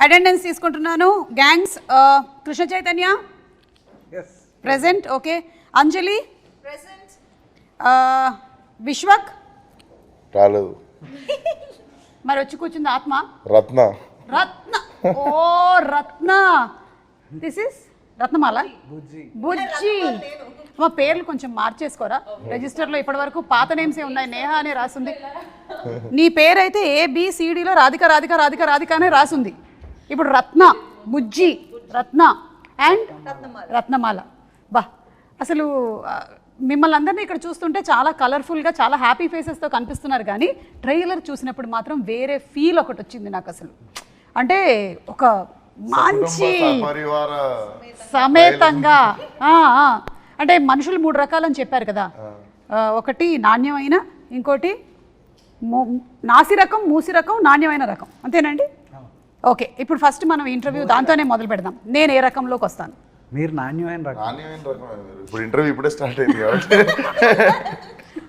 Attendance తీసుకుంటున్నాను. Gangs Krishna Chaitanya present. Okay. Anjali present. Vishwak రాలేదు. మరి వచ్చి కూర్చుంది ఆత్మ. రత్న. రత్న. ఓ రత్న. This is Ratnamala. బుజ్జి. మా పేర్లు కొంచెం మార్చేసుకోరా రిజిస్టర్లో. ఇప్పటి వరకు పాత నేమ్సే ఉన్నాయి. నేహ అనే రాసింది. నీ పేరు అయితే ABCDలో రాధిక రాధిక రాధిక రాధిక అనే రాసింది. ఇప్పుడు రత్న, బుజ్జి, రత్న అండ్ రత్నమాల. బా అసలు మిమ్మల్ని అందరినీ ఇక్కడ చూస్తుంటే చాలా కలర్ఫుల్గా చాలా హ్యాపీ ఫేసెస్తో కనిపిస్తున్నారు, కానీ ట్రైలర్ చూసినప్పుడు మాత్రం వేరే ఫీల్ ఒకటి వచ్చింది నాకు. అసలు అంటే ఒక మంచి సమేతంగా అంటే మనుషులు 3 రకాలని చెప్పారు కదా. ఒకటి నాణ్యమైన, ఇంకోటి నాసి రకం, మూసి రకం, నాణ్యమైన రకం. అంతేనండి? ఓకే. ఇప్పుడు ఫస్ట్ మనం ఇంటర్వ్యూ దాంతోనే మొదలు పెడదాం. నేను ఏ రకంలోకి వస్తాను? మీరు నాణ్యమైన రకం. ఇప్పుడు ఇంటర్వ్యూ ఇప్పుడే స్టార్ట్ అయింది కాబట్టి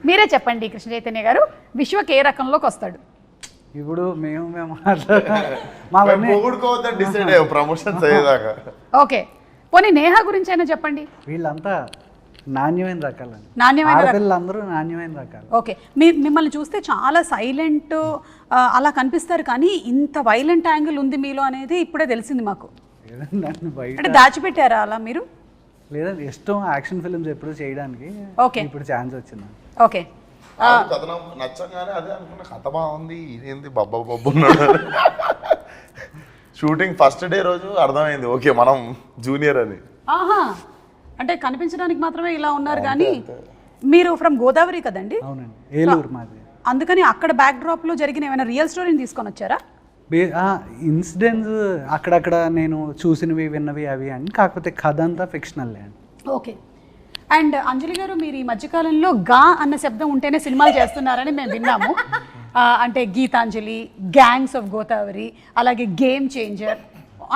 మీరే చెప్పండి కృష్ణ చైతన్య గారు, విశ్వక్ ఏ రకంలోకి వస్తాడు? ఇప్పుడు మేము డిసైడ్ అయ్యాం ప్రమోషన్స్ అయ్యేదాకా. ఓకే. పోనీ నేహ గురించి అయినా చెప్పండి. వీళ్ళంతా నాణ్యమైన రకాలండి. నాణ్యమైన పిల్లలందరూ నాణ్యమైన రకాలు. ఓకే. మిమ్మల్ని చూస్తే చాలా సైలెంట్ అలా కనిపిస్తారు, కానీ ఇంత వైలెంట్ యాంగిల్ ఉంది మీలో అనేది ఇప్పుడే తెలిసింది మాకు. అంటే దాచిపెట్టారా అలా మీరు? లేదండి, ఇష్టం యాక్షన్ ఫిల్మ్స్ ఎప్పుడు చేయడానికి. ఓకే. ఇప్పుడు ఛాన్స్ వచ్చింది. ఓకే. కథనం నచ్చంగానే అదే అనుకున్న, కథ బాగుంది, ఇదేంది బబ్బా బబ్బు ఉన్నాడు. షూటింగ్ ఫస్ట్ డే రోజు అర్థమైంది ఓకే మనం జూనియర్ అని. ఆహా, అంటే కనిపించడానికి మాత్రమే ఇలా ఉన్నారు, కానీ మీరు ఫ్రమ్ గోదావరి కదండి? అవునండి, ఏలూరు మాది. అందుకని అక్కడ బ్యాక్ డ్రాప్లో జరిగిన ఏమైనా రియల్ స్టోరీని తీసుకొని వచ్చారా? ఇన్సిడెంట్స్ అక్కడక్కడ నేను చూసినవి విన్నవి అవి అని, కాకపోతే కథ అంతా ఫిక్షనల్ అండి. ఓకే. అండ్ అంజలి గారు, మీరు ఈ మధ్యకాలంలో గా అన్న శబ్దం ఉంటేనే సినిమాలు చేస్తున్నారని మేము విన్నాము. అంటే గీతాంజలి, గ్యాంగ్స్ ఆఫ్ గోదావరి, అలాగే గేమ్ చేంజర్,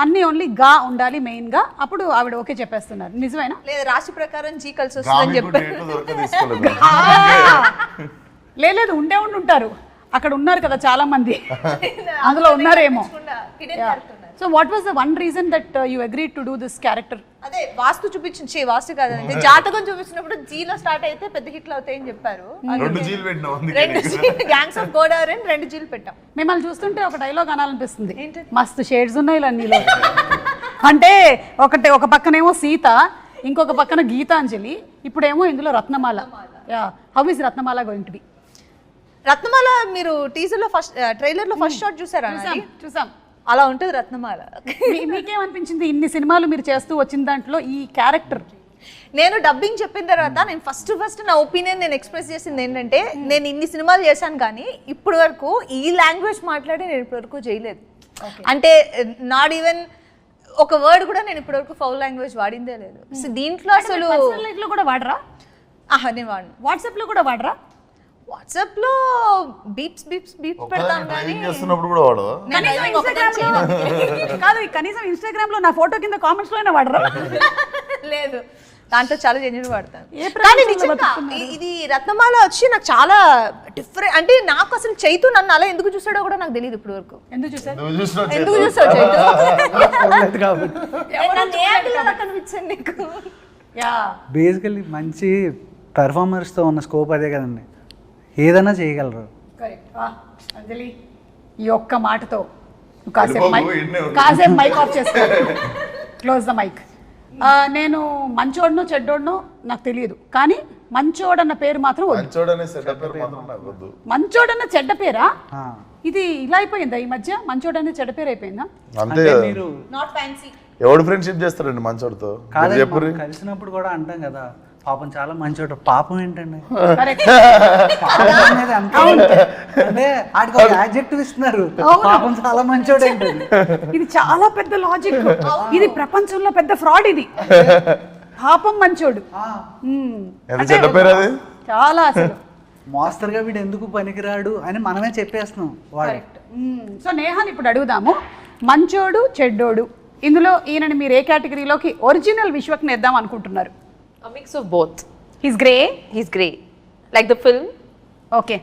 అన్నీ ఓన్లీ గా ఉండాలి మెయిన్గా. అప్పుడు ఆవిడ ఓకే చెప్పేస్తున్నారు. నిజమేనా? లేదు, రాశి ప్రకారం జీ కలిసి వస్తుందని చెప్పారు. లేదు, ఉండే ఉంటారు. అక్కడ ఉన్నారు కదా చాలా మంది, అందులో ఉన్నారేమో. So what was the one reason that you agreed to do this character? అదే వాస్తు చూపించి, వాస్తు కాదండి, జాతకం చూపించినప్పుడు జీలో స్టార్ట్ అయితే పెద్ద హిట్లు అవుతాయని చెప్పారు. 2 జీలు పెట్టినాం, 2 గ్యాంగ్స్ ఆఫ్ గోదావరి 2 జీలు పెట్టాం. మిమ్మల్ని చూస్తుంటే ఒక డైలాగ్ అనాలనిపిస్తుంది, మస్తు షేడ్స్ ఉన్నాయి ఇలా నీలో. అంటే ఒక పక్కనేమో సీత, ఇంకొక పక్కన గీతాంజలి, ఇప్పుడేమో ఇందులో Ratnamala. How is Ratnamala going to be? Ratnamala మీరు టీజర్ లో ఫస్ట్ ట్రైలర్ లో ఫస్ట్ షాట్ చూసారా? చూసాం. అలా ఉంటుంది రత్నమాల. మీకేమనిపించింది ఇన్ని సినిమాలు మీరు చేస్తూ వచ్చిన దాంట్లో ఈ క్యారెక్టర్? నేను డబ్బింగ్ చెప్పిన తర్వాత నేను ఫస్ట్ నా ఒపీనియన్ నేను ఎక్స్ప్రెస్ చేసింది ఏంటంటే, నేను ఇన్ని సినిమాలు చేశాను కానీ ఇప్పటి వరకు ఈ లాంగ్వేజ్ మాట్లాడి నేను ఇప్పటి వరకు చేయలేదు. అంటే నాట్ ఈవెన్ ఒక వర్డ్ కూడా నేను ఇప్పటి వరకు ఫౌల్ లాంగ్వేజ్ వాడిందే లేదు. సో దీంట్లో అసలు లో కూడా వాడరా? నేను వాడిను. వాట్సాప్ లో కూడా వాడరా? వాట్సాప్ లో బీప్స్ పెడతాం కానీ చేస్తున్నప్పుడు కూడా వాడు కాదు, కనీసం ఇన్స్టాగ్రామ్ లో నా ఫోటో కింద కామెంట్స్ లోనే వాడరా? లేదు, దాంట్లో చాలా జెన్యూన్ వాడతాను. కానీ నిజంగా ఇది రత్నమాల వచ్చి నాకు చాలా డిఫరెంట్. అంటే నాకు అసలు చైతు నన్ను అలా ఎందుకు చూసాడో కూడా నాకు తెలియదు ఇప్పుడు వరకు. ఎందుకు చూసావు చైతు? కనిపించండి నీకు. బేసికల్లీ మంచి పెర్ఫార్మర్స్తో ఉన్న స్కోప్ అదే కదండి, ఏదైనా చేయగలరు. అంజలి, ఈ ఒక్క మాటతో కాసేపు మైక్ ఆఫ్ చేసుకో, క్లోజ్ ద మైక్. నేను మంచోడనో చెడ్డోడనో నాకు తెలియదు, కానీ మంచోడన్న పేరు మాత్రం వద్దు. మంచోడన్న చెడ్డ పేరా? ఇది ఇలా అయిపోయిందా ఈ మధ్య? మంచోడన్న చెడ్డ పేరు అయిపోయిందా? మీరు నాట్ ఫ్యాన్సీ. ఎవడు ఫ్రెండ్షిప్ చేస్తారండి మంచోడితో? కలిసినప్పుడు కూడా అంటాం కదా, పాపం చాలా మంచోడు. పాపం ఏంటండి, అంటే ఆడికి ఒక యాడ్జెక్టివ్ ఇస్తున్నారు, పాపం చాలా మంచోడు ఏంటండి. ఇది చాలా పెద్ద లాజిక్. ఇది ప్రపంచంలో పెద్ద ఫ్రాడ్. ఇది పాపం మంచోడు చాలా అసలు మాస్టర్గా వీడు ఎందుకు పనికిరాడు అని మనమే చెప్పేస్తున్నాం వాడు. సో నేహాని ఇప్పుడు అడుగుదాము, మంచోడు చెడ్డోడు ఇందులో ఈయనని మీరు ఏ కేటగిరీలోకి ఒరిజినల్ విశ్వక్ నేద్దాం అనుకుంటున్నారు? A mix of both. He's grey. He's grey, like the film. Okay.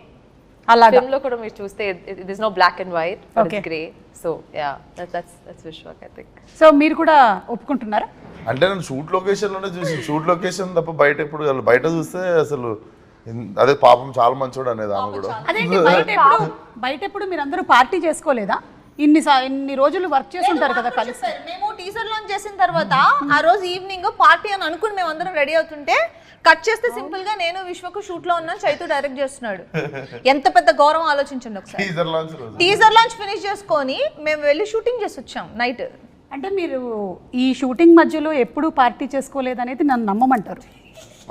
అలాగా ఫిల్మ్ లో కూడా మీరు చూస్తే this no black and white Okay. Grey so yeah that's Vishwak I think so మీరు కూడా ఒప్పుకుంటున్నారా? అంటే నేను షూట్ లొకేషన్లోనే చూసి షూట్ లొకేషన్ తప్ప బయట ఎప్పుడు బయట చూస్తే అసలు అదే పాపం చాలా మంచోడు అనేది ఆమె కూడా. అదేంటి బయట ఎప్పుడు మీరు అందరూ పార్టీ చేసుకోలేదా? ఇన్ని రోజులు వర్క్ చేసి ఉంటారు కదా కలిసి. మేము టీజర్ లాంచ్ చేసిన తర్వాత ఆ రోజు ఈవినింగ్ పార్టీ అని అనుకుని మేము అందరం రెడీ అవుతుంటే కట్ చేస్తే సింపుల్ గా నేను విశ్వకు షూట్ లో ఉన్నాను, చైతు డైరెక్ట్ చేస్తున్నాడు. ఎంత పెద్ద గౌరవం ఆలోచించండి ఒకసారి. టీజర్ లాంచ్ రోజు టీజర్ లాంచ్ ఫినిష్ చేసుకొని మేము వెళ్ళి షూటింగ్ చేసి వచ్చాం నైట్. అంటే మీరు ఈ షూటింగ్ మధ్యలో ఎప్పుడూ పార్టీ చేసుకోలేదనేది నన్ను నమ్మమంటారు.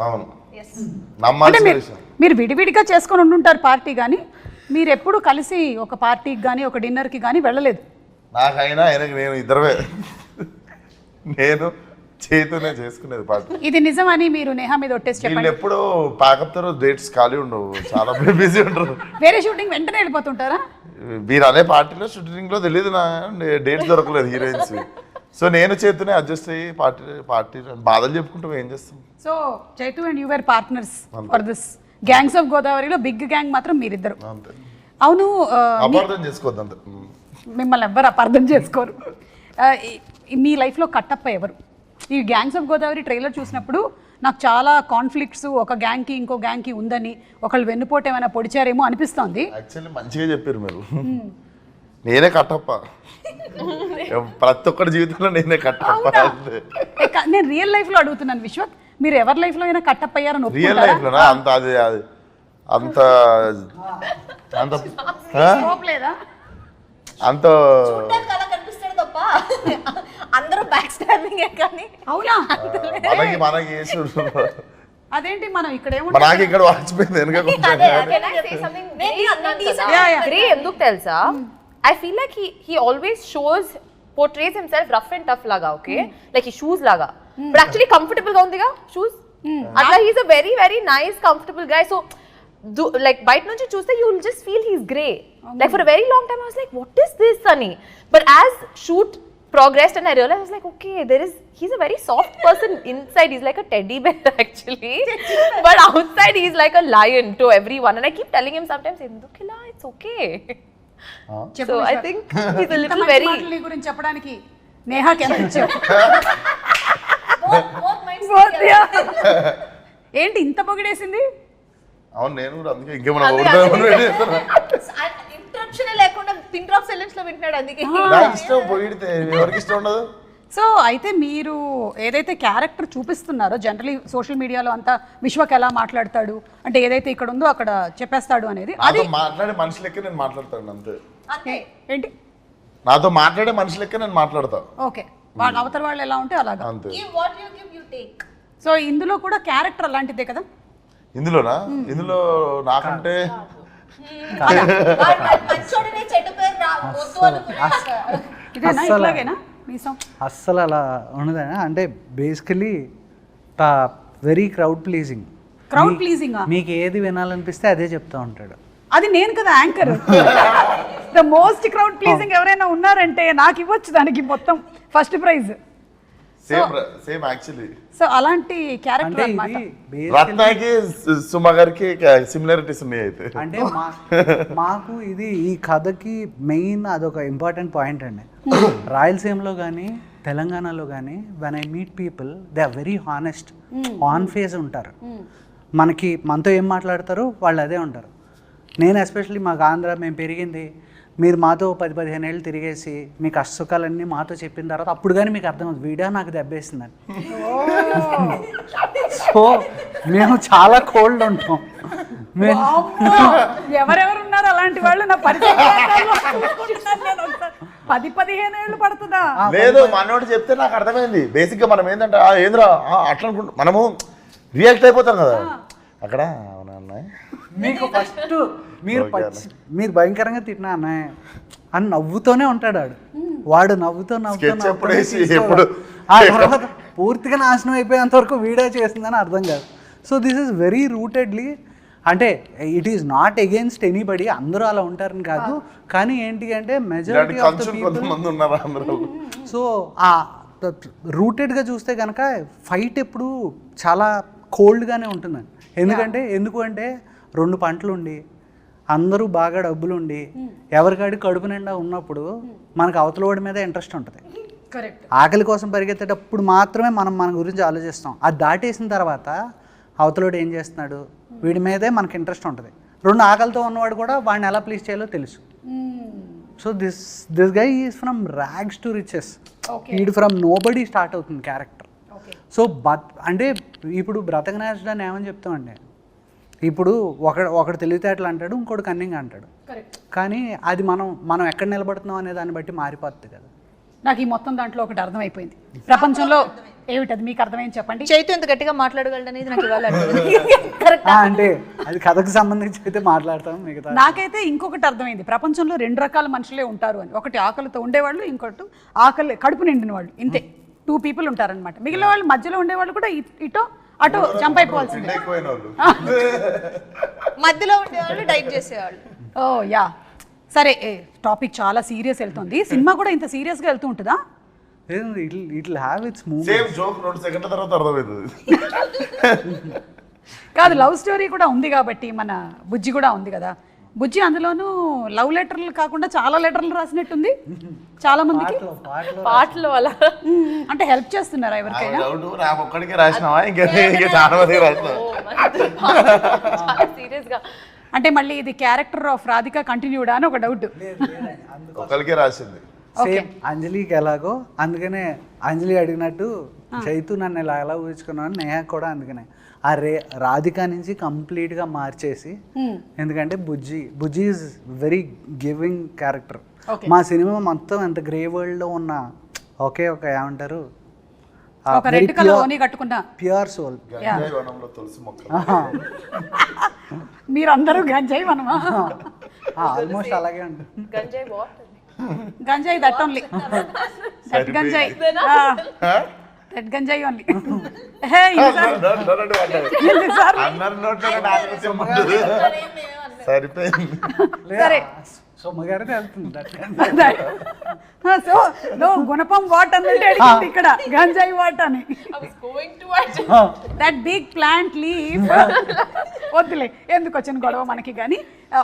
అవును అంటే నమ్మాల్సిన విషయం. మీరు విడివిడిగా చేసుకొని ఉండుంటారు పార్టీ, కానీ మీరు ఎప్పుడు కలిసి ఒక పార్టీకి కానీ ఒక డిన్నర్కి కానీ వెళ్ళలేదు. నాకైనా ఆయనకి నేను ఇద్దరమే నేను చేతునే చేసుకునేది పార్టీ. ఇది నిజమని మీరు నేహా మీద ఒట్టేసి వీళ్ళు చెప్పండి. ఎప్పుడు ప్యాకప్ తర్వాత డేట్స్ ఖాళీ ఉండవు, చాలా బిజీ ఉంటారు. వేరే షూటింగ్ వెంటనే వెళ్ళిపోతుంటారా? మీరు అనే పార్టీలో షూటింగ్ లో తెలియదు నా డేట్స్ దొరకలేదు హీరోయిన్స్. సో నేను చేతునే అడ్జస్ట్ అయ్యి పార్టీ బాధలు చెప్పుకుంటాం, ఏం చేస్తాం. So Chaitu and you were partners for this gangs of గోదావరిలో బిగ్ గ్యాంగ్ మాత్రం మీరిద్దరు. అంతే, అవును, అపార్థం చేసుకోవద్దు అంతే. మిమ్మల్ని ఎవ్వరు అపార్థం చేసుకోరు. మీ లైఫ్లో కట్టప్ప ఎవరు? ఈ గ్యాంగ్స్ ఆఫ్ గోదావరి ట్రైలర్ చూసినప్పుడు నాకు చాలా కాన్ఫ్లిక్ట్స్ ఒక గ్యాంగ్కి ఇంకో గ్యాంగ్కి ఉందని, ఒకళ్ళు వెన్నుపోటు ఏమైనా పొడిచారేమో అనిపిస్తోంది. యాక్చువల్లీ మంచిగా చెప్పారు మీరు. నేనే కట్టప్ప, ప్రతి ఒక్కరి జీవితంలో నేనే కట్టప్ప. నేను రియల్ లైఫ్లో అడుగుతున్నాను విశ్వక్, మీరు ఎవరి లైఫ్లో అయినా కట్టప్ప అయ్యారని రియల్ లైఫ్ లోనా? అంత అది అంత అంత లేదా? అంత అలా కనిపిస్తాడు తప్ప అందరూ బ్యాక్ స్టాబింగ్ కానీ. అవునా? మనకి వేసుడు. అదేంటి మనం ఇక్కడ నాకు ఇక్కడ వాచిపోయింది వెనక కొంచెం. Can I say something? Yeah, yeah. Grey ఎందుకు తెలుసా? I feel like he always portrays himself rough and tough laga, okay? Like he shoes laga. But actually comfortable ga undiga shoes. Atla he's a very very nice comfortable guy. So like bite nunchi chuste you will just feel he's grey. Like for a very long time I was like what is this Sunny? But as shoot progressed and I realized I was like okay he's a very soft person inside. He's like a teddy bear actually. But outside he's like a lion to everyone and I keep telling him sometimes endukila it's okay. So I think he's a little very గురించి చెప్పడానికి నేహాకి ఎంత ఇచ్చావు? ఏంటి ఇంత పొగిడేసింది? అవును నేను కూడా అందుకే ఇంకేమన్నా ఇంటరప్షన్ లేకుండా పిన్ డ్రాప్ సైలెన్స్ లో వింటున్నాడు అందుకే. నాకు ఇష్టం పొగిడితే ఎవరికి ఇష్టం ఉండదు. సో అయితే మీరు ఏదైతే క్యారెక్టర్ చూపిస్తున్నారో జనరలీ సోషల్ మీడియాలో అంతా విశ్వక్ ఎలా మాట్లాడతాడు అంటే ఏదైతే ఇక్కడ ఉందో అక్కడ చెప్పేస్తాడు అనేది, అది నాతో మాట్లాడే మనిషి లెక్క నేను మాట్లాడతాను అంతే. ఏంటి? నాతో మాట్లాడే మనిషి లెక్క నేను మాట్లాడతా. ఓకే, వాళ్ళ అవతల వాళ్ళు ఎలా ఉంటే అలాగా. అంతే. What you give you take. So ఇందులో కూడా క్యారెక్టర్ అలాంటిదే కదా? ఇందులోనా? ఇందులో నాకంటే మంచోడినే చెడ్డ పేరు వద్దు అనుకున్నాక. ఇదేనా ఇట్లాగేనా మీసం? అస్సలు అలా ఉండదు. అంటే basically very crowd pleasing. Crowd pleasing మీకు ఏది వినాలనిపిస్తే అదే చెప్తా ఉంటాడు. అది నేను కదా anchor. The most crowd pleasing ఎవరైనా ఉన్నారంటే నాకు ఇవ్వచ్చు దానికి మొత్తం first prize. Same actually. So అలాంటి క్యారెక్టర్ అంటే అన్నమాట. ఇది రత్నాకి సుమ గారికి సిమిలారిటీస్ ఉన్నాయి అయితే. అంటే మాకు ఇది ఈ కథకి మెయిన్ అదొక ఇంపార్టెంట్ పాయింట్ అండి. రాయలసీమలో కానీ తెలంగాణలో కానీ when I meet people they are very honest, on face ఉంటారు. మనతో ఏం మాట్లాడతారో వాళ్ళు అదే ఉంటారు. నేను ఎస్పెషల్లీ మాకు ఆంధ్ర మేము పెరిగింది, మీరు మాతో 10-15 ఏళ్ళు తిరిగేసి మీ కష్టసుఖాలన్నీ మాతో చెప్పిన తర్వాత అప్పుడు కానీ మీకు అర్థమవుతుంది వీడియో నాకు దెబ్బేసిందని. సో మేము చాలా కోల్డ్ ఉంటాం. ఎవరెవరు ఉన్నారు అలాంటి వాళ్ళు నా పరిచయం 10-15 ఏళ్ళు పడుతుందా? లేదు మనోడు చెప్తే నాకు అర్థమైంది. బేసిక్ గా మనం ఏంటంటే ఏంద్రా అట్లా అనుకుంటాం, మనము రియాక్ట్ అయిపోతాం కదా అక్కడ. అవునా అన్నయ్య మీకు ఫస్ట్ మీరు భయంకరంగా తిట్టినా అన్నయ్య అని నవ్వుతోనే ఉంటాడు వాడు నవ్వుతూ ఆ తర్వాత పూర్తిగా నాశనం అయిపోయేంత వరకు వీడియో చేసిందని అర్థం కాదు. సో దిస్ ఈస్ వెరీ రూటెడ్లీ, అంటే it is not against anybody, అందరూ అలా ఉంటారని కాదు, కానీ ఏంటి అంటే majority of the people. So ఆ రూటెడ్గా చూస్తే కనుక ఫైట్ ఎప్పుడు చాలా కోల్డ్గానే ఉంటుందండి. ఎందుకు అంటే 2 పంటలు ఉండి అందరూ బాగా డబ్బులు ఉండి ఎవరికాడి కడుపు నిండా ఉన్నప్పుడు మనకు అవతలవాడి మీద ఇంట్రెస్ట్ ఉంటుంది. కరెక్ట్. ఆకలి కోసం పరిగెత్తేటప్పుడు మాత్రమే మనం మన గురించి ఆలోచిస్తాం. అది దాటేసిన తర్వాత అవతలోడు ఏం చేస్తున్నాడు, వీడి మీదే మనకి ఇంట్రెస్ట్ ఉంటుంది. రెండు ఆకలితో ఉన్నవాడు కూడా వాడిని ఎలా ప్లీజ్ చేయాలో తెలుసు. So this guy is from rags to riches. వీడు ఫ్రమ్ నోబడీ స్టార్ట్ అవుతుంది క్యారెక్టర్. సో అంటే ఇప్పుడు బ్రతకనేసడాన్ని ఏమని చెప్తామండి, ఇప్పుడు ఒకడు తెలివితేటలు అంటాడు, ఇంకోటి కన్నింగ్ అంటాడు. కానీ అది మనం ఎక్కడ నిలబడుతున్నాం అనే దాన్ని బట్టి మారిపోతుంది కదా. నాకు ఈ మొత్తం దాంట్లో ఒకటి అర్థమైపోయింది. ప్రపంచంలో ఏమిటది మీకు అర్థమైంది చెప్పండి. చైతు ఎంత గట్టిగా మాట్లాడగలడు అనేది నాకు ఇవాళ అంటే అది కథకు సంబంధించి అయితే మాట్లాడతాం. మిగతా నాకైతే ఇంకొకటి అర్థమైంది. ప్రపంచంలో 2 రకాల మనుషులే ఉంటారు అని. ఒకటి ఆకలితో ఉండేవాళ్ళు, ఇంకోటి ఆకలి కడుపు నిండిన వాళ్ళు. ఇంతే 2 people ఉంటారనమాట. మిగిలిన వాళ్ళు మధ్యలో ఉండేవాళ్ళు కూడా ఇటో అటో జంప్ అయిపోవాల్సిందే. మధ్యలో ఉండేవాళ్ళు డైట్ చేసేవాళ్ళు. ఓ యా సరే, టాపిక్ చాలా సీరియస్ వెళ్తుంది. సినిమా కూడా ఇంత సీరియస్గా వెళ్తూ ఉంటుందా? It have its moments. Same joke 2 సెకండ్ల తర్వాత అర్థమవుతుంది. కాదు, లవ్ స్టోరీ కూడా ఉంది కాబట్టి మన బుజ్జి కూడా ఉంది కదా. బుజ్జి అందులోనూ లవ్ లెటర్లు కాకుండా చాలా లెటర్లు రాసినట్టుంది చాలా మందికి. పాటలు అలా అంటే హెల్ప్ చేస్తున్నారా ఎవరికైనా? నాకు ఒక్కడికే రాసినావా, ఇంకా చాలా మందికి రాసినా? సీరియస్ గా అంటే మళ్ళీ ఇది క్యారెక్టర్ ఆఫ్ రాధిక కంటిన్యూడా అని ఒక డౌట్. ఒక్కడికే రాసింది. సేమ్ అంజలికి ఎలాగో, అందుకనే అంజలి అడిగినట్టు చైతు నన్ను ఎలా ఊహించుకున్నాను, నేహ కూడా అందుకనే ఆ రాధిక నుంచి కంప్లీట్గా మార్చేసి. ఎందుకంటే బుజ్జి ఈజ్ వెరీ గివింగ్ క్యారెక్టర్. మా సినిమా మొత్తం ఎంత గ్రే వరల్డ్లో ఉన్న ఒకే ఒక ఏమంటారు రెడ్ కలర్ ఓని కట్టుకున్న ప్యూర్ సోల్. తులసి మొక్క మీరందరూ గంజాయి మనమా? ఆల్మోస్ట్ అలాగే ఉంటుంది. గంజాయి వాట్ గంజాయి దట్ ఓన్లీ, దట్ గంజాయి, దట్ గంజాయి ఓన్లీ. సరిపోయింది. సరే సొమ్మగారిని వెళ్తుంది. సో నో గుణపం వాట్ అన్నట్టు అడిగింది ఇక్కడ, గంజాయి వాట్ అని. That big plant leaf. వద్దులే, ఎందుకు వచ్చిన గొడవ మనకి. కానీ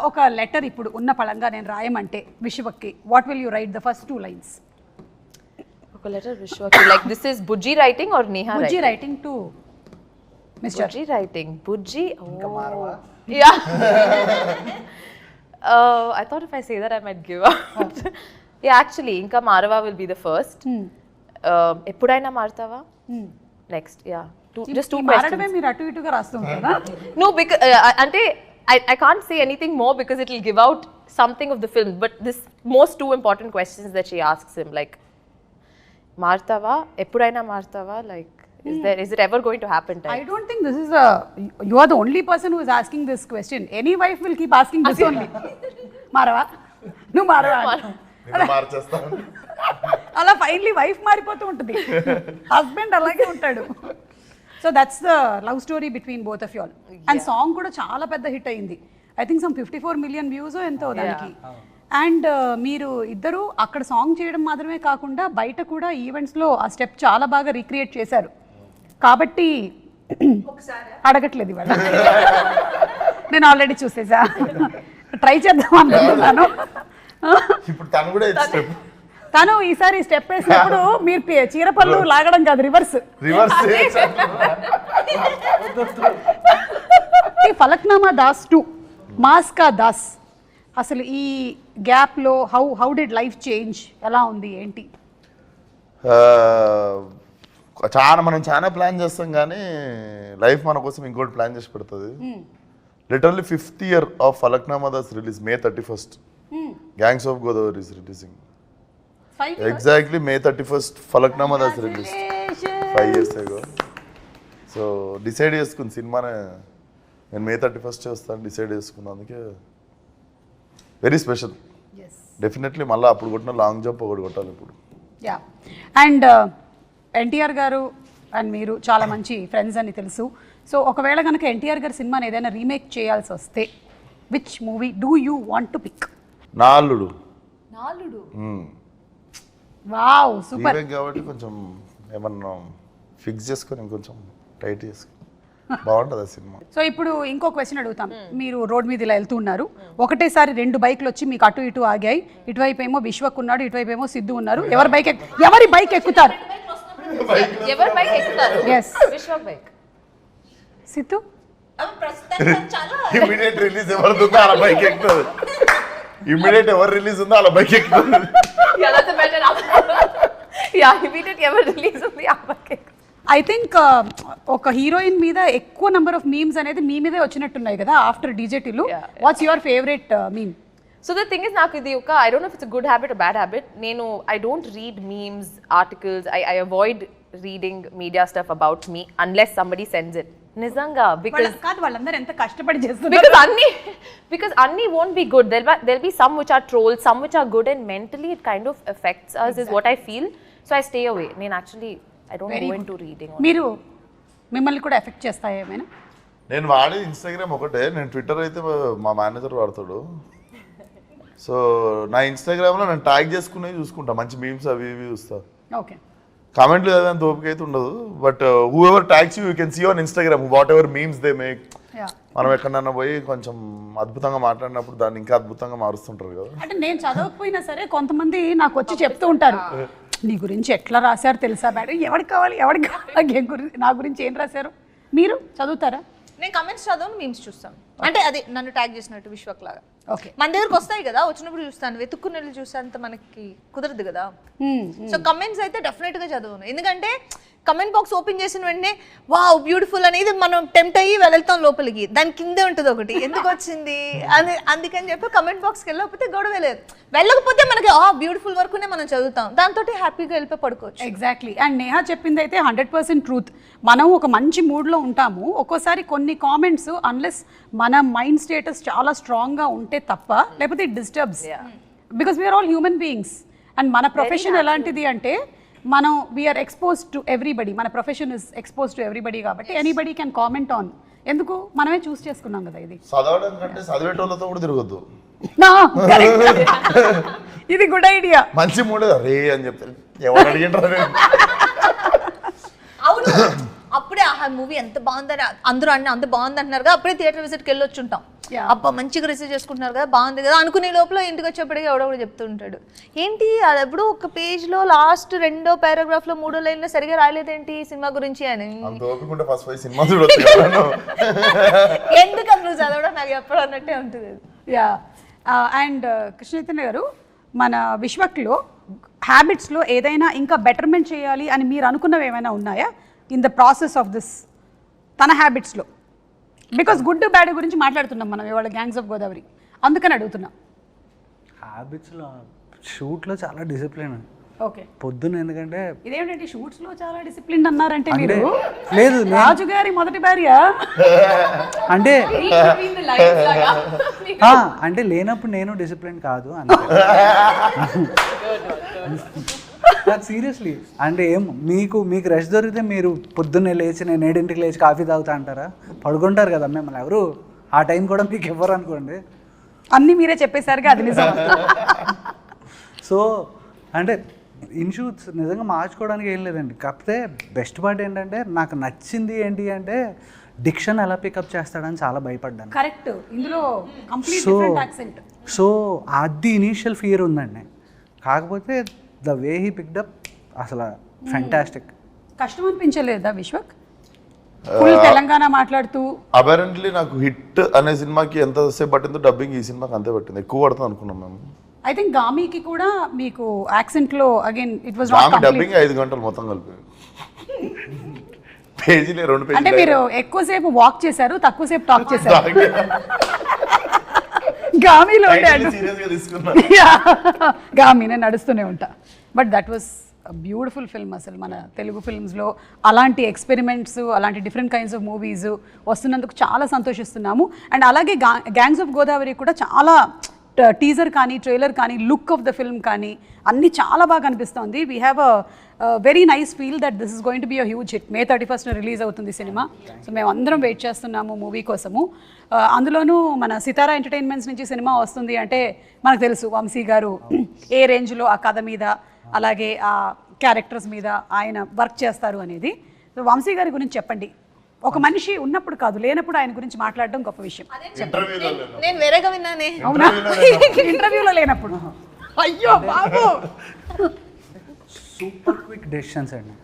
ఒక లెటర్ ఇప్పుడు ఉన్న పళంగా నేను రాయమంటే విశ్వకి, what will you write the first 2 lines? ఒక లెటర్ విశ్వకి. Like this is Bujji writing or Neha Bujji writing to mister Bujji writing. Bujji. Oh. Yeah. I thought if I say that I might give up. Yeah, actually, Inka Marava will be the first. Eppudaina Martava? Next, yeah. Just 2 questions. మారడమే మీరు అటు ఇటుగా రాస్తుంటారా? No, because ante I can't say anything more because it will give out something of the film. But this most 2 important questions that she asks him, like Martava, Eppudaina Martava, like is it ever going to happen? I don't think this is you are the only person who is asking this question. Any wife will keep asking this only. మారవా నువ్వు మారవా మార్చేస్తాను. అలా finally wife మారిపోతూ ఉంటుంది, husband అలాగే ఉంటాడు. So that's the love story between both of you all. And song కూడా చాలా పెద్ద hit అయింది. I think some 54 million views ఎంతో దానికి. అండ్ మీరు ఇద్దరు అక్కడ సాంగ్ చేయడం మాత్రమే కాకుండా బయట కూడా ఈవెంట్స్లో ఆ స్టెప్ చాలా బాగా రీక్రియేట్ చేశారు. కాబట్టి అడగట్లేదు ఇవాళ, నేను ఆల్రెడీ చూసేసా, ట్రై చేద్దాం అనుకుంటున్నాను. ఇప్పుడు తను కూడా తను ఈసారి స్టెప్ వేసినప్పుడు మీరు చీరపళ్ళు లాగడం కాదు, రివర్స్. ఫలక్నామా దాస్ 2 మాస్కా దాస్, అసలు ఈ గ్యాప్లో హౌ డిడ్ లైఫ్ చేంజ్, ఎలా ఉంది ఏంటి? మనం చాలా ప్లాన్ చేస్తాం కానీ లైఫ్ మన కోసం ఇంకోటి ప్లాన్ చేసి పెడుతుంది. Literally 5th year of Falaknuma Das release May 31st. Gangs of Godavari is releasing. Exactly May 31st Falaknuma Das release 5 years ago. So decide చేసుకుని సినిమానే నేను May 31st చేస్తాను డిసైడ్ చేసుకున్నాను. అందుకే వెరీ స్పెషల్. డెఫినెట్లీ మళ్ళీ అప్పుడు కొట్టిన లాంగ్ జంప్ ఒకటి కొట్టాలి ఇప్పుడు. యా. అండ్ ఎన్టీఆర్ గారు అండ్ మీరు చాలా మంచి ఫ్రెండ్స్ అని తెలుసు. సో ఒకవేళ కనుక ఎన్టీఆర్ గారి సినిమాని ఏదైనా రీమేక్ చేయాల్సి వస్తే which movie do you want to pick? నాలుడు. Wow super. కాబట్టి కొంచెం ఏమన్నా ఫిక్స్ చేసుకొని ఇంకొంచెం టైట్ చేసుకొని బాగుంటుంది ఆ సినిమా. సో ఇప్పుడు ఇంకో క్వశ్చన్ అడుగుతాం. మీరు రోడ్ మీద ఇలా వెళ్తూ ఉన్నారు, ఒకటేసారి 2 బైక్లు వచ్చి మీకు అటు ఇటు ఆగాయి. ఇటువైపు ఏమో విశ్వక్ ఉన్నాడు, ఇటువైపు ఏమో సిద్ధు ఉన్నారు. ఎవరి బైక్ ఎక్కుతారు? ఎవరు బైక్ ఎక్కుతారు? Yes. Vishwak bike. Siddhu immediate release ఎవరిది ఉందో అలా బైక్ ఎక్కుతుంది. ఇమీడియట్ ఎవరు రిలీజ్ ఉందో అలా బైక్ ఎక్కుతుంది. Yeah, that's a better answer. Yeah, immediate ఎవరు రిలీజ్ ఉంది ఆ బైక్ ఎక్కుతారు. ఐ థింక్ ఒక హీరోయిన్ మీద ఎక్కువ నెంబర్ ఆఫ్ మీమ్స్ అనేది మీ మీదే వచ్చినట్టున్నాయి కదా ఆఫ్టర్ డీజేటీలు. What's your favourite meme? So the thing is, నాకు ఇది ఒక I don't know if it's a good habit or bad habit. నేను I don't read memes, articles. I avoid reading media stuff about me unless somebody sends it. నిజంగా because కాదు, వాళ్ళందరూ ఎంత కష్టపడి చేస్తున్నారు. because అన్ని won't be good. There'll be some which are trolls, some which are good, and mentally it kind of affects us is what I feel. So I stay away. నేను actually I don't go into reading. మీరు మిమ్మల్ని కూడా effect చేస్తాయి ఏమైనా? నేను వాడే Instagram ఒకటే, నేను ట్విట్టర్ అయితే మా మేనేజర్ వాడతాడు. సో నా ఇన్స్టాగ్రామ్లో నేను ట్యాగ్ చేసుకునేవి చూసుకుంటా, మంచి మీమ్స్ అవి ఇవి చూస్తా. ఓకే, కామెంట్లు ఏదైనా తోపిక అయితే ఉండదు, but whoever tags you can see on Instagram whatever memes they make. మనం ఎక్కడన్నా పోయి కొంచెం అద్భుతంగా మాట్లాడినప్పుడు దాన్ని ఇంకా అద్భుతంగా మారుస్తుంటారు కదా. అంటే నేను చదవకపోయినా సరే కొంతమంది నాకు వచ్చి చెప్తూ ఉంటారు, నీ గురించి ఎట్లా రాశారు తెలుసా మేడం, ఎవరికి కావాలి నా గురించి ఏం రాశారు. మీరు చదువుతారా? నేను కమెంట్స్ చదవను, మీమ్స్ చూస్తాను. అంటే అదే నన్ను ట్యాగ్ చేసినట్టు విశ్వక్ లాగా. ఓకే, మన దగ్గరకు వస్తాయి కదా, వచ్చినప్పుడు చూస్తాను. వెతుక్కుని వెళ్ళి చూసేంత మనకి కుదరదు కదా. సో కమెంట్స్ అయితే డెఫినెట్ గా చదవను, ఎందుకంటే కమెంట్ బాక్స్ ఓపెన్ చేసిన వెంటనే వావ్ బ్యూటిఫుల్ అనేది మనం టెంప్ట్ అయ్యి వెళ్తాం లోపలికి, దాని కిందే ఉంటుంది ఒకటి ఎందుకు వచ్చింది అని. అందుకని చెప్పి కమెంట్ బాక్స్కి వెళ్ళకపోతే గొడవ లేదు, వెళ్ళకపోతే మనకి బ్యూటిఫుల్ వరకునే మనం చదువుతాం, దాంతో హ్యాపీగా వెళ్ళిపోయి పడుకోవచ్చు. ఎగ్జాక్ట్లీ. అండ్ నేహా చెప్పింది అయితే 100% ట్రూత్. మనం ఒక మంచి మూడ్లో ఉంటాము, ఒక్కోసారి కొన్ని కామెంట్స్ అన్లెస్ మన మైండ్ స్టేటస్ చాలా స్ట్రాంగ్గా ఉంటే తప్ప, లేకపోతే it disturbs. Because we are all human beings. And మన ప్రొఫెషన్ ఎలాంటిది అంటే మనం వీఆర్ ఎక్స్పోజ్ టు ఎవ్రీబడి, మన profession is expose to everybody కాబట్టి ఎనీబడి కెన్ కామెంట్ ఆన్. ఎందుకు మనమే చూస్ చేసుకున్నాం కదా ఇది. చదవడం కంటే చదివేటోళ్ళతో కూడా తిరగద్దు. ఇది గుడ్ ఐడియా. మంచి మూడే రే అని చెప్తారు, ఎవరు అడిగింటారు. అవును, అప్పుడే ఆహా మూవీ ఎంత బాగుందని అందరూ అంత బాగుంది అంటున్నారు కదా, అప్పుడే థియేటర్ విజిట్కి వెళ్ళి వచ్చి ఉంటాం. అబ్బా మంచిగా రిసీవ్ చేసుకుంటున్నారు కదా, బాగుంది కదా అనుకునే లోపల ఇంటికి వచ్చేప్పటికి ఎవడో కూడా చెప్తుంటాడు, ఏంటి అది ఎప్పుడు ఒక పేజ్లో లాస్ట్ 2వ పారాగ్రాఫ్లో 3వ లైన్లో సరిగా రాలేదేంటి సినిమా గురించి అని. ఎందుకు నువ్వు చదవడం నాకు ఎప్పుడు అన్నట్టే ఉంటుంది. యా. అండ్ కృష్ణ చైతన్య గారు, మన విశ్వక్లో హ్యాబిట్స్లో ఏదైనా ఇంకా బెటర్మెంట్ చేయాలి అని మీరు అనుకున్నవి ఏమైనా ఉన్నాయా in the process of this తన హ్యాబిట్స్లో? బికాస్ గుడ్ బ్యాడ్ గురించి మాట్లాడుతున్నాం మనం ఇవాళ గ్యాంగ్స్ ఆఫ్ గోదావరి, అందుకని అడుగుతున్నాం. హ్యాబిట్స్లో షూట్లో చాలా డిసిప్లిన్. ఓకే, పొద్దున్న ఎందుకంటే ఇదేమిటంటే షూట్స్లో చాలా డిసిప్లిన్ అన్నారంటే మీరు లేదు రాజు గారి మొదటి భార్య అంటే అంటే లేనప్పుడు నేను డిసిప్లిన్ కాదు సీరియస్లీ. అంటే ఏం మీకు రెస్ట్ దొరికితే మీరు పొద్దున్నే లేచి నేను 7ంటికి లేచి కాఫీ తాగుతా అంటారా? పడుకుంటారు కదా మిమ్మల్ని ఎవరు ఆ టైం కూడా మీకు ఇవ్వరు అనుకోండి. అన్నీ మీరే చెప్పేసరిగా అది నిజం. సో అంటే ఇన్షూట్స్ నిజంగా మార్చుకోవడానికి ఏం లేదండి. కాకపోతే బెస్ట్ పార్ట్ ఏంటంటే నాకు నచ్చింది ఏంటి అంటే డిక్షన్ ఎలా పికప్ చేస్తాడని చాలా భయపడ్డాను. కరెక్ట్, ఇందులో కంప్లీట్ డిఫరెంట్ యాక్సెంట్. సో అది ఇనీషియల్ ఫియర్ ఉందండి. కాకపోతే the way he picked up అసలు ఫ్యాంటాస్టిక్. కష్టం అనిపించలేదా విశ్వక్ ఫుల్ తెలంగాణ మాట్లాడుతూ? అపరెంట్లీ నాకు హిట్ అనే సినిమాకి ఎంతసేపు పట్టిందో డబ్బింగ్ ఈ సినిమాకి అంతే పట్టింది, ఎక్కువ పడుతుంది అనుకున్నాం మేము. ఐ థింక్ గామికి కూడా మీకు యాక్సెంట్ లో again it was not complete. Dubbing 5 గంటలు మొత్తం కలిపి పేజీలే 2 పేజీలు. అంటే మీరు ఎక్కువసేపు వాక్ చేశారు, తక్కువసేపు టాక్ చేశారు. గామిలో గామి నేను నడుస్తూనే ఉంటా. But that was beautiful film. అసలు మన తెలుగు ఫిల్మ్స్లో అలాంటి ఎక్స్పెరిమెంట్స్, అలాంటి డిఫరెంట్ కైండ్స్ ఆఫ్ మూవీస్ వస్తున్నందుకు చాలా సంతోషిస్తున్నాము. అండ్ అలాగే గ్యాంగ్స్ ఆఫ్ గోదావరి కూడా చాలా టీజర్ కానీ ట్రైలర్ కానీ లుక్ ఆఫ్ ద ఫిల్మ్ కానీ అన్నీ చాలా బాగా అనిపిస్తుంది. We have a very nice feel that this is going to be a huge hit. May 31st release అవుతుంది సినిమా. సో మేము అందరం వెయిట్ చేస్తున్నాము మూవీ కోసము. అందులోనూ మన సితారా ఎంటర్టైన్మెంట్స్ నుంచి సినిమా వస్తుంది అంటే మనకు తెలుసు వంశీ గారు ఏ రేంజ్లో ఆ కథ మీద అలాగే ఆ క్యారెక్టర్స్ మీద ఆయన వర్క్ చేస్తారు అనేది. సో వంశీ గారి గురించి చెప్పండి, ఒక మనిషి ఉన్నప్పుడు కాదు, లేనప్పుడు ఆయన గురించి మాట్లాడడం గొప్ప విషయం. నేను వేరేగా విన్నానే. అవునా? ఇంటర్వ్యూలో లేనప్పుడు. అయ్యో బాబు. సూపర్ క్విక్ డెసిషన్స్ అండి.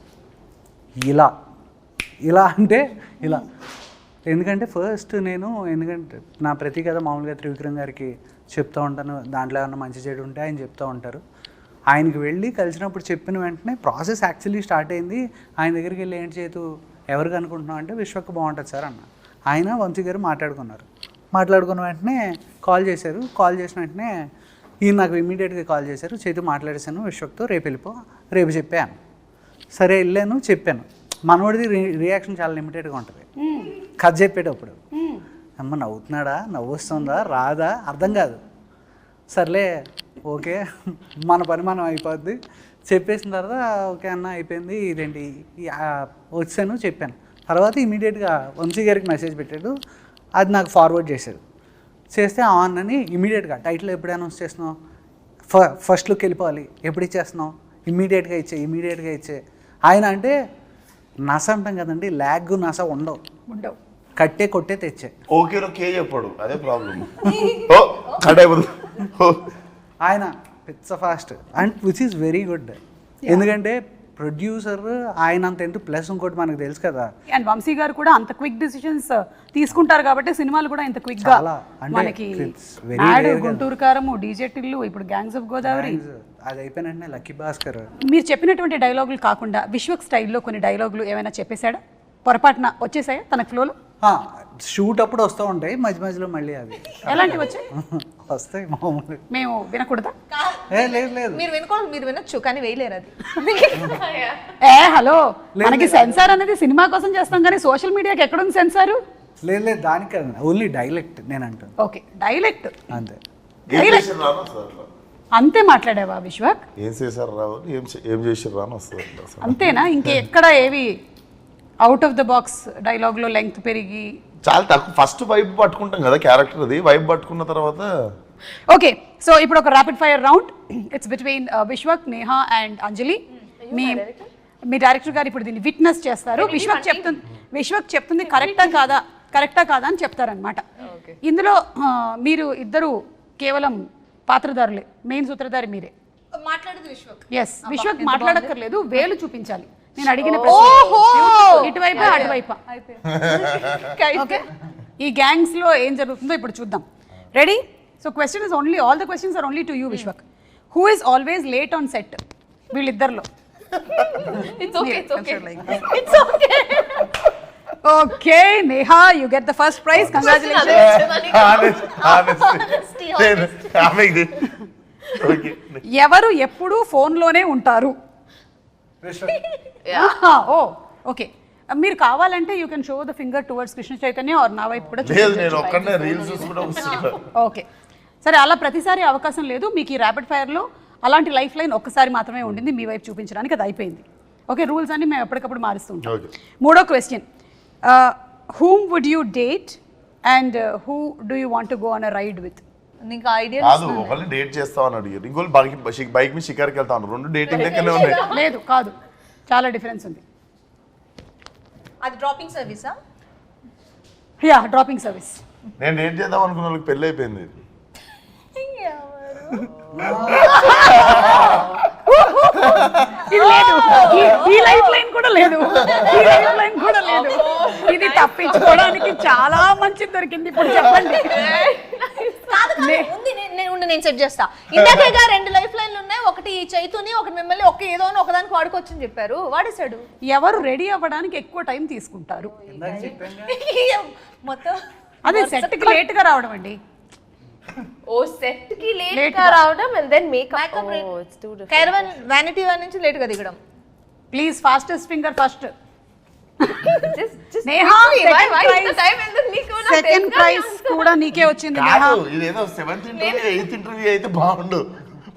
ఇలా అంటే ఇలా. ఎందుకంటే ఫస్ట్ ఎందుకంటే నా ప్రతి కథ మామూలుగా త్రివిక్రమ్ గారికి చెప్తూ ఉంటాను, దాంట్లో ఏమన్నా మంచి చెడు ఉంటే ఆయన చెప్తూ ఉంటారు. ఆయనకి వెళ్ళి కలిసినప్పుడు చెప్పిన వెంటనే ప్రాసెస్ యాక్చువల్లీ స్టార్ట్ అయింది. ఆయన దగ్గరికి వెళ్ళి ఏంటి చేతు ఎవరికి అనుకుంటున్నాం అంటే విశ్వక్ బాగుంటుంది సార్ అన్న. ఆయన వంశీ గారు మాట్లాడుకున్న వెంటనే కాల్ చేశారు. కాల్ చేసిన వెంటనే ఈయన నాకు ఇమీడియట్గా కాల్ చేశారు, చేతు మాట్లాడేశాను విశ్వక్తో, రేపు చెప్పాను. సరే వెళ్ళాను, చెప్పాను. మనోడిది రియాక్షన్ చాలా లిమిటెడ్గా ఉంటుంది కథ చెప్పేటప్పుడు. అమ్మ నవ్వుతున్నాడా, నవ్వు వస్తుందా, రాదా అర్థం కాదు. సర్లే ఓకే మన పని మనం అయిపోద్ది. చెప్పేసిన తర్వాత ఓకే అన్న అయిపోయింది, ఇదేంటి వచ్చాను చెప్పాను. తర్వాత ఇమీడియట్గా వంశీ గారికి మెసేజ్ పెట్టాడు, అది నాకు ఫార్వర్డ్ చేశాడు. చేస్తే అన్నని ఇమీడియట్గా టైటిల్ ఎప్పుడు అనౌన్స్ చేస్తున్నావు, ఫస్ట్ లుక్ వెళ్ళిపోవాలి, ఎప్పుడు ఇచ్చేస్తున్నావు, ఇమీడియట్గా ఇచ్చే. ఆయన అంటే నస అంటాం కదండి, ల్యాగ్ నస ఉండవు, కట్టే కొట్టే తెచ్చే. ఓకే చెప్పాడు, అదే ప్రాబ్లం. ఆయన పిచ్చ fast and which is very good. ఎందుకంటే ప్రొడ్యూసర్ ఆయన అంత ఎంత ప్లస్ ఇంకోటి మనకు తెలుసు కదా. అండ్ వంశీ గారు కూడా అంత క్విక్ డిసిషన్స్ తీసుకుంటారు కాబట్టి సినిమాలు కూడా ఇంత క్విక్ గా మనకి గుంటూరు కారము, డీజే టిల్లు, ఇప్పుడు గ్యాంగ్స్ ఆఫ్ గోదావరి అది అయిపోయినట్టే లక్కీ భాస్కర్. మీరు చెప్పినటువంటి డైలాగులు కాకుండా విశ్వక్ స్టైల్లో కొన్ని డైలాగులు ఏమైనా చెప్పేశాడా, పొరపాటున వచ్చేసాయా తన ఫ్లోలో? షూట్ అప్పుడు వస్తూ ఉంటాయి, మధ్యలో మళ్ళీ అవి ఎలాంటివి వచ్చాయి? వస్తాయి మామూలు. మేము వినకూడదా? లేదు మీరు వినొచ్చు కానీ వేయలేరు అది. హలో, మనకి సెన్సార్ అనేది సినిమా కోసం చేస్తాం కానీ సోషల్ మీడియాకి ఎక్కడుంది సెన్సారు? లేదు దానికి కాదు, ఓన్లీ డైలెక్ట్ నేను అంటాను. ఓకే డైలెక్ట్ అంతే. అంతే మాట్లాడావా విశ్వక్? ఏం చేశారు రావాలి, ఏం చేసారు రాని వస్తుంది. అంతేనా? ఇంకెక్కడ ఏవి అవుట్ ఆఫ్ ద బాక్స్ డైలాగ్లో లెంగ్త్ పెరిగి? చాలా తక్కువ. ఫస్ట్ వైబ్ పట్టుకుంటాం కదా క్యారెక్టర్, అది వైబ్ పట్టుకున్న తర్వాత. ఓకే, సో ఇప్పుడు ఒక rapid fire round. It's between Vishwak, Neha and Anjali. Me director గారు ఇప్పుడు దీన్ని విట్నెస్ చేస్తారు. విశ్వక్ చెప్తుంది కరెక్టా కాదా అని చెప్తారనమాట. ఇందులో మీరు ఇద్దరు కేవలం పాత్రధారులే, మెయిన్ సూత్రధారి మీరే. మాట్లాడేది విశ్వక్. ఎస్, విశ్వక్ మాట్లాడక్కర్లేదు, వేలు చూపించాలి. నేను అడిగిన ఇటువైపు అటువైపు. ఓకే, ఈ గ్యాంగ్స్ లో ఏం జరుగుతుందో ఇప్పుడు చూద్దాం. Ready? So question is only, all the questions are only to you Vishwak. Who is always late on set వీళ్ళిద్దరిలో? Okay Neha, you get the first prize. Congratulations. ఎవరు ఎప్పుడు ఫోన్లోనే ఉంటారు? ఓ ఓకే, మీరు కావాలంటే you can show the finger towards Krishna Chaitanya or నా వైపు కూడా. ఓకే సరే, అలా ప్రతిసారి అవకాశం లేదు మీకు. ఈ ర్యాపిడ్ ఫైర్లో అలాంటి లైఫ్ లైన్ ఒక్కసారి మాత్రమే ఉండింది మీ వైపు చూపించడానికి, అది అయిపోయింది. ఓకే, రూల్స్ అన్ని మేము ఎప్పటికప్పుడు మారుస్తుంటాం. మూడో question, whom would you date and who do you want to go on a ride with? నీకు ఐడియా కాదు, ఒకళ్ళు డేట్ చేస్తామని అడిగారు, ఇంకోళ్ళు బైక్ మీద షికార్కి వెళ్తాను. రెండు డేటింగ్ దగ్గరనే ఉన్నాయి. లేదు కాదు, చాలా డిఫరెన్స్ ఉంది. అది డ్రాపింగ్ సర్వీసా? Yeah, dropping service. నేను డేట్ చేద్దాం అనుకున్న వాళ్ళకి పెళ్ళి అయిపోయింది. ఇది లేదు, ఈ లైఫ్ లైన్ కూడా లేదు, ఈ లైఫ్ లైన్ కూడా లేదు. ఇది తప్పించుకోవడానికి చాలా మంచి దొరికింది. ఇప్పుడు చెప్పండి. నేను సెట్ చేస్తా. ఇందాకేగా రెండు లైఫ్ లైన్లు ఉన్నాయి, ఒకటి చైతుని, ఒకటి మిమ్మల్ని, ఒక ఏదో ఒకదానికి వాడుకోవచ్చని చెప్పారు, వాడేశాడు. ఎవరు రెడీ అవ్వడానికి ఎక్కువ టైం తీసుకుంటారు? మొత్తం అదే సెట్ కి లేట్ గా రావడం అండి. ఓ సెట్ కి లేట్ గా రావడం and then makeup. Oh it's too different. Caravan vanity van నుంచి లేట్ గా దిగడం. Please fastest finger first. just Neha, second second prize కూడా నీకే వచ్చింది నేహా. ఇదేదో 7th ఇంటర్వ్యూ 8th ఇంటర్వ్యూ అయితే బాగుండు.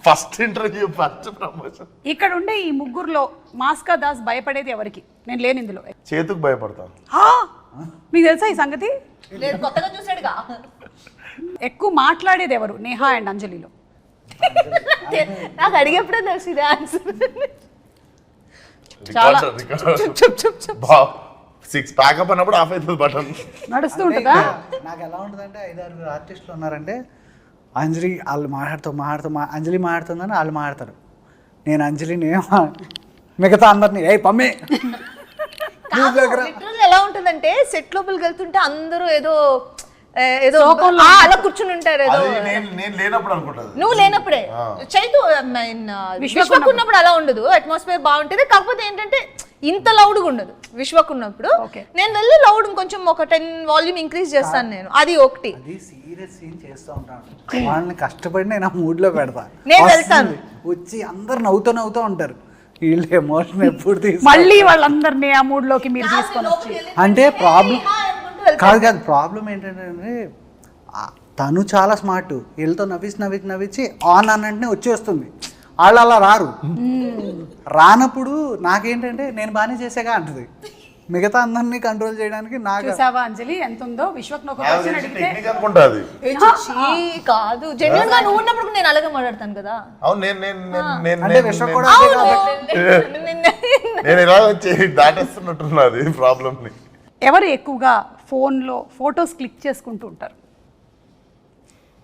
First interview, first promotion. ఇక్కడ ఉండే ఈ ముగ్గురులో మాస్కా దాస్ భయపడేది ఎవరికి? నేను లేని ఇందులో. చేతుకు భయపడతాను. మీకు తెలుసా ఈ సంగతి? లేదు, కొత్తగా చూసాడుగా. ఎక్కువ మాట్లాడేది ఎవరు నేహా అండ్ అంజలిలో? నాకు అడిగేప్పుడే తెలుసు ఇది ఆన్సర్. చాలా సిక్స్ ప్యాకప్ అన్నప్పుడు ఆఫ్ అవుతుంది బటన్. నడుస్తూ ఉంటుందా? నాకు ఎలా ఉంటుందంటే 5-6 ఆర్టిస్టులు ఉన్నారంటే అంజలి వాళ్ళు అంజలి మాట్లాడుతుందని వాళ్ళు మాట్లాడతారు, నేను అంజలిని మిగతా అందరినీ ఏ పమ్మే లిటరల్ ఎలా ఉంటుందంటే సెట్ లోపలికి వెళ్తుంటే అందరూ ఏదో అలా కూర్చుని ఉంటారు ఏదో. అది నేను లేనప్పుడు అనుకుంటా. నువ్వు లేనప్పుడే చైతు విశ్వక్ ఉన్నప్పుడు అలా ఉండదు, అట్మాస్ఫియర్ బాగుంటుంది. కాకపోతే ఏంటంటే ఇంత లౌడ్గా ఉండదు విశ్వక్ ఉన్నప్పుడు. నేను వెళ్ళి లౌడ్ కొంచెం ఒక 10 వాల్యూమ్ ఇంక్రీజ్ చేస్తాను నేను, అది ఒకటి. అది సీరియస్ సీన్ చేస్తూ ఉంటాను, వాళ్ళని కష్టపడి నేను ఆ మూడ్ లో పెడతా. నేను వెళ్తాను వచ్చి అందరు నవ్వుతూ ఉంటారు, వీళ్ళు ఎమోషన్ ఎప్పుడు మళ్ళీ వాళ్ళందరినీ ఆ మూడ్ లోకి మీరు తీసుకొని వచ్చి. అంటే ప్రాబ్లం కాదు ప్రాబ్లం ఏంటంటే తను చాలా స్మార్ట్, వీళ్ళతో నవ్వించి ఆన్ అన్నంటే వచ్చేస్తుంది, వాళ్ళు అలా రారు. రానప్పుడు నాకేంటంటే నేను బాగానే చేసాగా అంటది, మిగతా అందరినీ కంట్రోల్ చేయడానికి నాకు. చూసావా అంజలి ఎంత ఉందో? విశ్వక్ ఒక క్వశ్చన్ అడిగితే అనుకుంటుంది కాదు, జెన్యున్ గా నువ్వు ఉన్నప్పుడు నేను అలాగే మాట్లాడతాను కదా. అవును అంటే విశ్వక్ కూడా నేను ఇలా వచ్చి దాటేస్తున్నట్టున్నది ప్రాబ్లమ్ ని. ఎవరు ఎక్కువగా ఫోన్లో ఫొటోస్ క్లిక్ చేసుకుంటూ ఉంటారు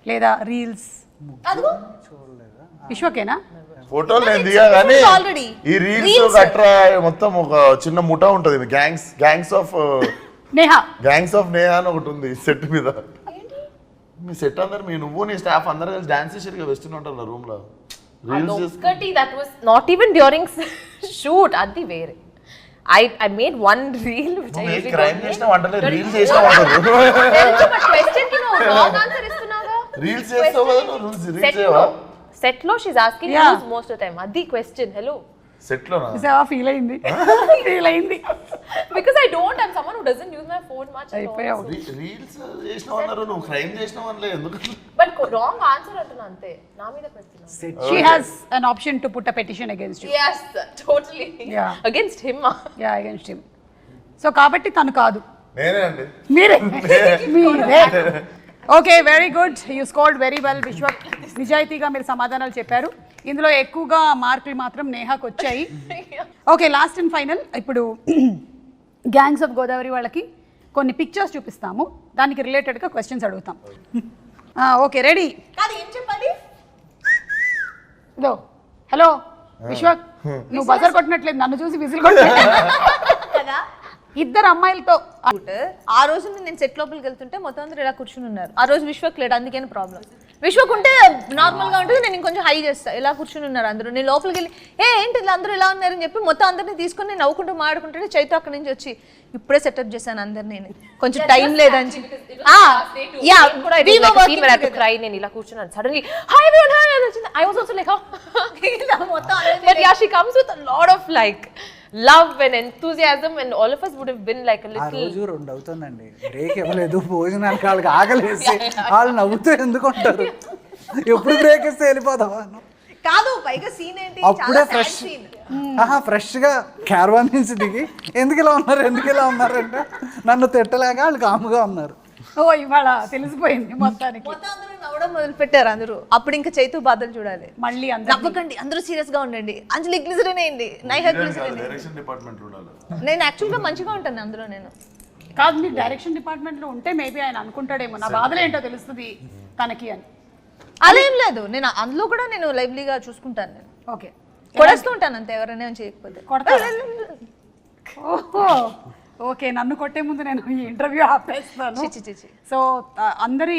లేదా రీల్స్? విశ్వకేనా? ఫోటోలు నేను దిగా కానీ ఆల్రెడీ ఈ రీల్స్ గట్రా మొత్తం ఒక చిన్న ముఠా ఉంటది, గ్యాంగ్స్ ఆఫ్ నేహా అని ఒకటి ఉంది సెట్ మీద. మీ సెట్ అందరు నువ్వు నీ స్టాఫ్ అందరు కలిసి డాన్స్ చేసి వెస్టర్న్ ఉంటారు రూమ్ లో reels. that was not even during shoot, adi vere. I made one reel which I usually crime చేసినావు అంటలే, రీల్స్ చేసినావు అంటారు. but question ki no wrong answer istunaga. Reels చేస్తావు కదా నువ్వు, రీల్స్ చేయవా? Set lo she's asking Yeah. you most of the time. Adi question, hello. Set లోనా? చూసావా? Feel అయింది. Because I don't, I'm someone who doesn't use my phone much at all. అయిపోయావు. Reels చేసినావు అన్నారు, నువ్వు క్రైమ్ చేసినావు అనలే ఎందుకు? But wrong answer antuna ante na meeda pettina. She has an option to put a petition against you. Yes, totally. Yeah. Against him. Yeah, against him. So కాబట్టి తను కాదు, నేనే అండి. మీరే. Okay, very good, you scored very well Vishwak. నిజాయితీగా మీరు సమాధానాలు చెప్పారు. ఇందులో ఎక్కువగా మార్కులు మాత్రం నేహాకు వచ్చాయి. ఓకే, లాస్ట్ అండ్ ఫైనల్, ఇప్పుడు గ్యాంగ్స్ ఆఫ్ గోదావరి వాళ్ళకి కొన్ని పిక్చర్స్ చూపిస్తాము, దానికి రిలేటెడ్గా క్వశ్చన్స్ అడుగుతాం. Okay, ready? కాదు, ఏం చెప్పాలి? ఇదో హలో విశ్వక్, నువ్వు బజర్ కొట్టినట్లేదు, నన్ను చూసి విజిల్ కొట్టినట్లేదు. కదా, ఇద్దరు అమ్మాయిలతో ఆ రోజు నేను సెట్ లోపలికి వెళ్తుంటే మొత్తం అందరూ ఇలా కూర్చుని ఉన్నారు. ఆ రోజు విశ్వక్ లేడు, అందుకని ప్రాబ్లం. విశ్వక్ ఉంటే నార్మల్ గా ఉంటుంది, నేను ఇంకొంచెం హై చేస్తా. ఇలా కూర్చుని ఉన్నారు అందరూ. నేను లోపలికి వెళ్ళి ఏంటి ఇలా అందరూ ఇలా ఉన్నారని చెప్పి మొత్తం అందరినీ తీసుకొని నేను నవ్వుకుంటూ మాట్లాడుకుంటే చైతు అక్కడి నుంచి వచ్చి ఇప్పుడే సెటప్ చేశాను అందరినీ, నేను కొంచెం టైం లేదని చెప్పి. cry నేను ఇలా కూర్చున్నాను. Suddenly hi everyone, hi. I was also like but yeah, she comes with a lot of like love and enthusiasm, and all of us would have been like a ఆ little. రోజు 2 అవుతుందండి, break ఇవ్వలేదు, భోజనానికి వాళ్ళకి ఆకలేసి వాళ్ళు నవ్వుతూ ఎందుకు ఉంటారు, ఎప్పుడు బ్రేక్ ఇస్తే వెళ్ళిపోతావా? కాదు, పైగా సీన్ ఏంటి, అప్పుడే ఫ్రెష్ గా క్యారవాన్ నుంచి దిగి ఎందుకు ఇలా ఉన్నారు అంటే నన్ను తిట్టలేక వాళ్ళు కాముగా ఉన్నారు. ఓ ఇవాళ తెలిసిపోయింది మొత్తానికి. మొత్తం అందరూ నవ్వడం మొదలు పెట్టారు అందరూ. అప్పుడు ఇంకా చైతు బాధలు చూడాలి. మళ్ళీ అందరూ నవ్వకండి, అందరూ సీరియస్ గా ఉండండి. అంజలి గ్లిజరిన్ వేయండి, నైహా గ్లిజరిన్. డైరెక్షన్ డిపార్ట్మెంట్ ఉండాలి. నేను యాక్చువల్ గా మంచిగా ఉంటాను అందులో. నేను కాదు, మీరు డైరెక్షన్ డిపార్ట్మెంట్ లో ఉంటే మేబీ ఆయన అనుకుంటాడేమో నా బాధలు ఏంటో తెలుస్తుంది తనకి అని. అలా ఏం లేదు, నేను అందులో కూడా నేను లైవ్లీగా చూసుకుంటాను. నేను ఓకే, కొడేస్తూ ఉంటాను అంతే, ఎవరైనా ఏం చేయకపోతే. కొడతారా? ఓహో, ఓకే, నన్ను కొట్టే ముందు నేను ఈ ఇంటర్వ్యూ ఆపేస్తాను. సో అందరి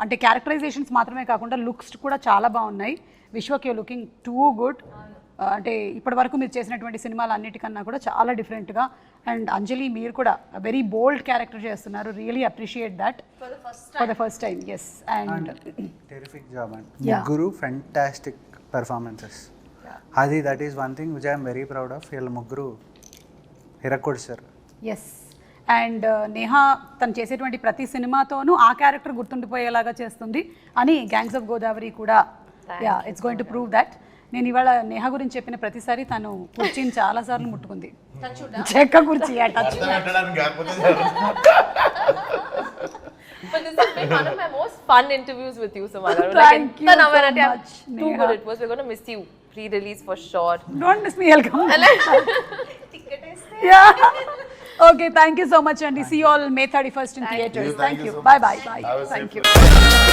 అంటే క్యారెక్టరైజేషన్స్ మాత్రమే కాకుండా లుక్స్ కూడా చాలా బాగున్నాయి. Vishwak you looking too good. అంటే ఇప్పటి వరకు మీరు చేసినటువంటి సినిమాలు అన్నిటికన్నా కూడా చాలా డిఫరెంట్గా. అండ్ అంజలి, మీరు కూడా వెరీ బోల్డ్ క్యారెక్టర్ చేస్తున్నారు. Really appreciate that for the first time. Yes, and terrific job and ముగ్గురు ఫెంటాస్టిక్ పెర్ఫార్మెన్సెస్. అది that is one thing which I'm very proud of. వీళ్ళ ముగ్గురు హిరకొడిసారు. ఎస్, అండ్ నేహా తను చేసేటువంటి ప్రతి సినిమాతోనూ ఆ క్యారెక్టర్ గుర్తుండిపోయేలాగా చేస్తుంది అని గ్యాంగ్స్ ఆఫ్ గోదావరి కూడా it's going to prove that. నేను ఇవాళ నేహా గురించి చెప్పిన ప్రతిసారి తను కుర్చీని చాలా సార్లు ముట్టుకుంది, చెక్క కుర్చీ. But this has been one of my most fun interviews with you, Samala. Thank you so much, Too Neha. good it was. We're going to miss you pre-release for sure. Don't miss me, I'll come. Yeah. Okay thank you so much అండి. See all May 31st in theaters. Thank thank you you so bye much. Bye bye Have a thank safe you.